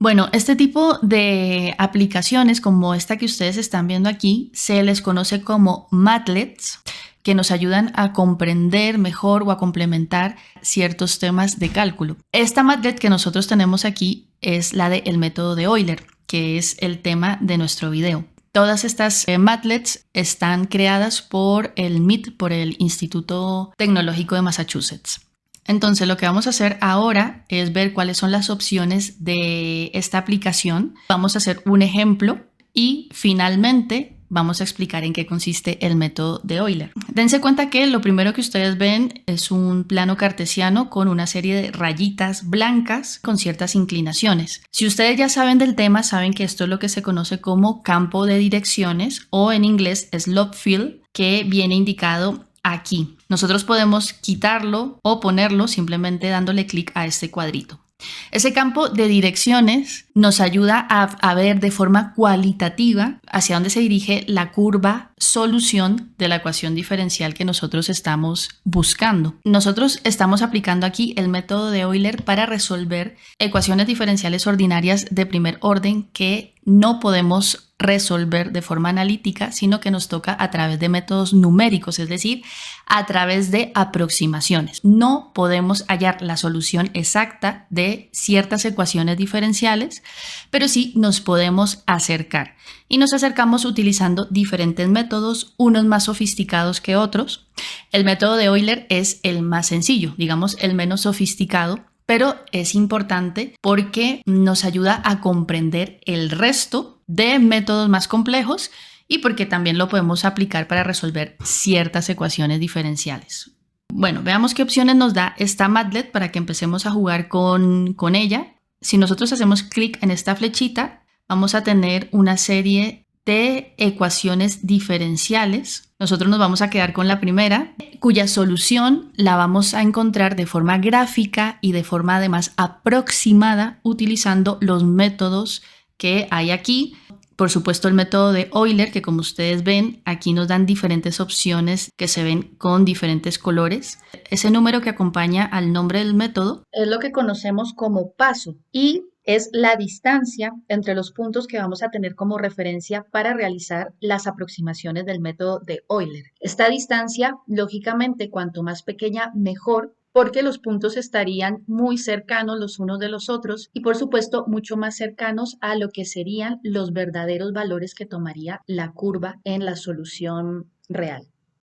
Bueno, este tipo de aplicaciones como esta que ustedes están viendo aquí se les conoce como Madlets, que nos ayudan a comprender mejor o a complementar ciertos temas de cálculo. Esta Madlet que nosotros tenemos aquí es la del método de Euler, que es el tema de nuestro video. Todas estas Madlets están creadas por el MIT, por el Instituto Tecnológico de Massachusetts. Entonces lo que vamos a hacer ahora es ver cuáles son las opciones de esta aplicación. Vamos a hacer un ejemplo y finalmente vamos a explicar en qué consiste el método de Euler. Dense cuenta que lo primero que ustedes ven es un plano cartesiano con una serie de rayitas blancas con ciertas inclinaciones. Si ustedes ya saben del tema, saben que esto es lo que se conoce como campo de direcciones o en inglés slope field, que viene indicado aquí. Nosotros podemos quitarlo o ponerlo simplemente dándole clic a este cuadrito. Ese campo de direcciones nos ayuda a ver de forma cualitativa hacia dónde se dirige la curva solución de la ecuación diferencial que nosotros estamos buscando. Nosotros estamos aplicando aquí el método de Euler para resolver ecuaciones diferenciales ordinarias de primer orden que no podemos resolver de forma analítica, sino que nos toca a través de métodos numéricos, es decir, a través de aproximaciones. No podemos hallar la solución exacta de ciertas ecuaciones diferenciales, pero sí nos podemos acercar. Y nos acercamos utilizando diferentes métodos, unos más sofisticados que otros. El método de Euler es el más sencillo, digamos el menos sofisticado, pero es importante porque nos ayuda a comprender el resto de métodos más complejos y porque también lo podemos aplicar para resolver ciertas ecuaciones diferenciales. Bueno, veamos qué opciones nos da esta Madlet para que empecemos a jugar con ella. Si nosotros hacemos clic en esta flechita, vamos a tener una serie de ecuaciones diferenciales. Nosotros nos vamos a quedar con la primera, cuya solución la vamos a encontrar de forma gráfica y de forma además aproximada utilizando los métodos que hay aquí. Por supuesto, el método de Euler, que como ustedes ven, aquí nos dan diferentes opciones que se ven con diferentes colores. Ese número que acompaña al nombre del método es lo que conocemos como paso y es la distancia entre los puntos que vamos a tener como referencia para realizar las aproximaciones del método de Euler. Esta distancia, lógicamente, cuanto más pequeña, mejor, porque los puntos estarían muy cercanos los unos de los otros y por supuesto mucho más cercanos a lo que serían los verdaderos valores que tomaría la curva en la solución real.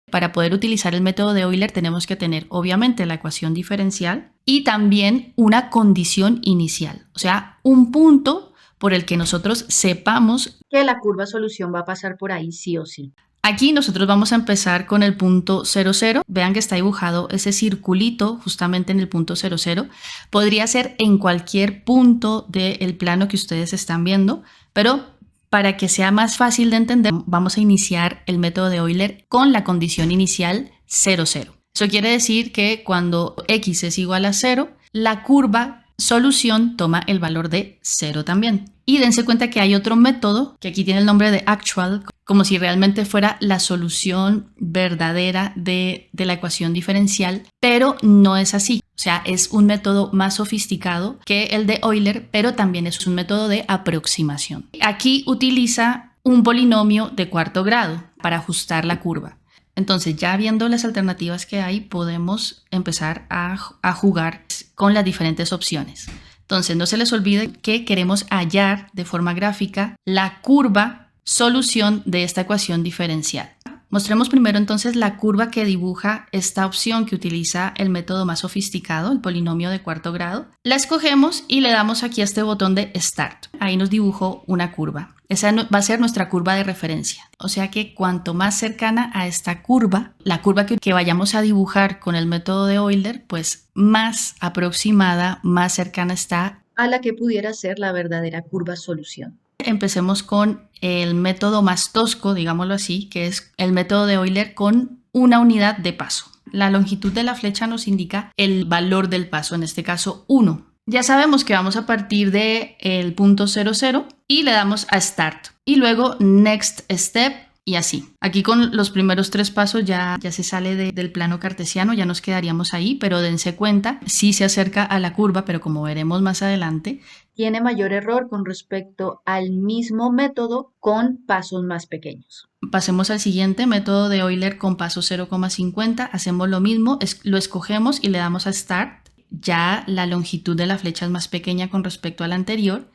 Para poder utilizar el método de Euler tenemos que tener obviamente la ecuación diferencial y también una condición inicial, o sea, un punto por el que nosotros sepamos que la curva solución va a pasar por ahí sí o sí. Aquí nosotros vamos a empezar con el punto 0, 0. Vean que está dibujado ese circulito justamente en el punto 0, 0. Podría ser en cualquier punto del plano que ustedes están viendo, pero para que sea más fácil de entender, vamos a iniciar el método de Euler con la condición inicial 0, 0. Eso quiere decir que cuando x es igual a 0, la curva solución toma el valor de 0 también. Y dense cuenta que hay otro método que aquí tiene el nombre de actual, como si realmente fuera la solución verdadera de la ecuación diferencial, pero no es así. O sea, es un método más sofisticado que el de Euler, pero también es un método de aproximación. Aquí utiliza un polinomio de cuarto grado para ajustar la curva. Entonces, ya viendo las alternativas que hay, podemos empezar a jugar con las diferentes opciones. Entonces, no se les olvide que queremos hallar de forma gráfica la curva solución de esta ecuación diferencial. Mostremos primero entonces la curva que dibuja esta opción que utiliza el método más sofisticado, el polinomio de cuarto grado. La escogemos y le damos aquí a este botón de Start. Ahí nos dibujó una curva. Esa va a ser nuestra curva de referencia. O sea que cuanto más cercana a esta curva, la curva que vayamos a dibujar con el método de Euler, pues más aproximada, más cercana está a la que pudiera ser la verdadera curva solución. Empecemos con el método más tosco, digámoslo así, que es el método de Euler con una unidad de paso. La longitud de la flecha nos indica el valor del paso, en este caso 1. Ya sabemos que vamos a partir del punto 0, 0 y le damos a Start y luego Next Step y así. Aquí con los primeros 3 pasos ya se sale del plano cartesiano, ya nos quedaríamos ahí, pero dense cuenta, sí se acerca a la curva, pero como veremos más adelante, tiene mayor error con respecto al mismo método con pasos más pequeños. Pasemos al siguiente método de Euler con paso 0,50. Hacemos lo mismo, lo escogemos y le damos a Start. Ya la longitud de la flecha es más pequeña con respecto a la anterior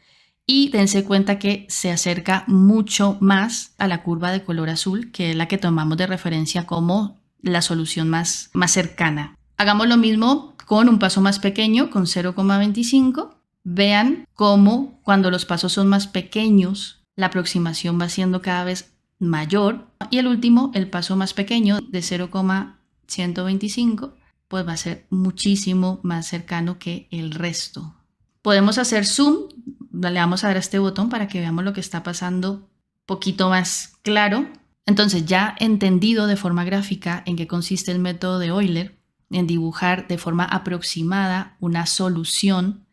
y dense cuenta que se acerca mucho más a la curva de color azul, que es la que tomamos de referencia como la solución más cercana. Hagamos lo mismo con un paso más pequeño, con 0,25. Vean cómo cuando los pasos son más pequeños, la aproximación va siendo cada vez mayor. Y el último, el paso más pequeño de 0,125, pues va a ser muchísimo más cercano que el resto. Podemos hacer zoom, le vamos a dar a este botón para que veamos lo que está pasando un poquito más claro. Entonces, ya entendido de forma gráfica en qué consiste el método de Euler, en dibujar de forma aproximada una solución,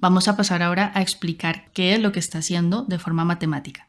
vamos a pasar ahora a explicar qué es lo que está haciendo de forma matemática.